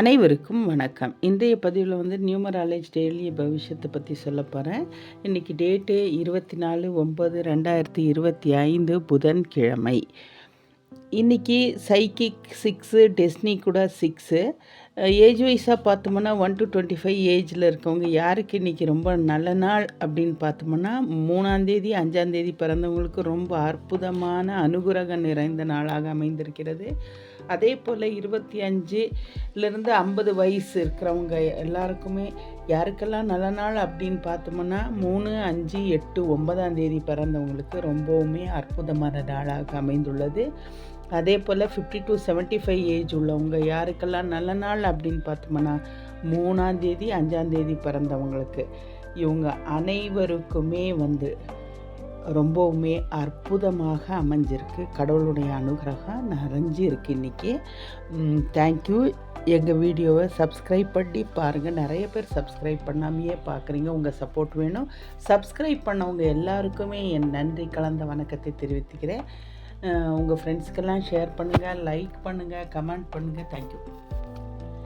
அனைவருக்கும் வணக்கம். இன்றைய பதிவில் நியூமராலஜி டெய்லி பவிஷ்யத்தை பற்றி சொல்ல போகிறேன். இன்றைக்கி டேட்டு 24/9/2025 புதன்கிழமை. இன்றைக்கி சைக்கிக் 6, டெஸ்னி கூட 6. ஏஜ் வைஸாக பார்த்தோம்னா 1 to 25 ஏஜில் இருக்கவங்க யாருக்கு இன்றைக்கி ரொம்ப நல்ல நாள் அப்படின்னு பார்த்தோம்னா 3ஆம் தேதி 5ஆம் தேதி பிறந்தவங்களுக்கு ரொம்ப அற்புதமான அனுகிரகம் நிறைந்த நாளாக அமைந்திருக்கிறது. அதே போல் 25லேருந்து 50 வயசு இருக்கிறவங்க எல்லாருக்குமே யாருக்கெல்லாம் நல்ல நாள் அப்படின்னு பார்த்தோம்னா 3, 5, 8, 9ஆம் தேதி பிறந்தவங்களுக்கு ரொம்பவுமே அற்புதமான நாளாக அமைந்துள்ளது. அதே போல் 50 to 75 ஏஜ் உள்ளவங்க யாருக்கெல்லாம் நல்ல நாள் அப்படின்னு பார்த்தோம்னா 3ஆம் தேதி 5ஆம் தேதி பிறந்தவங்களுக்கு இவங்க அனைவருக்குமே ரொம்பவுமே அற்புதமாக அமைஞ்சிருக்கு. கடவுளுடைய அனுகிரகம் நிறைஞ்சு இருக்குது இன்றைக்கி. தேங்க்யூ. எங்கள் வீடியோவை சப்ஸ்கிரைப் பண்ணி பாருங்கள். நிறைய பேர் சப்ஸ்கிரைப் பண்ணாமையே பார்க்குறீங்க. உங்கள் சப்போர்ட் வேணும். சப்ஸ்கிரைப் பண்ணவங்க எல்லாருக்குமே என் நன்றி கலந்த வணக்கத்தை தெரிவித்துக்கிறேன். உங்கள் ஃப்ரெண்ட்ஸ்க்கெல்லாம் ஷேர் பண்ணுங்கள், லைக் பண்ணுங்கள், கமெண்ட் பண்ணுங்கள். தேங்க்யூ.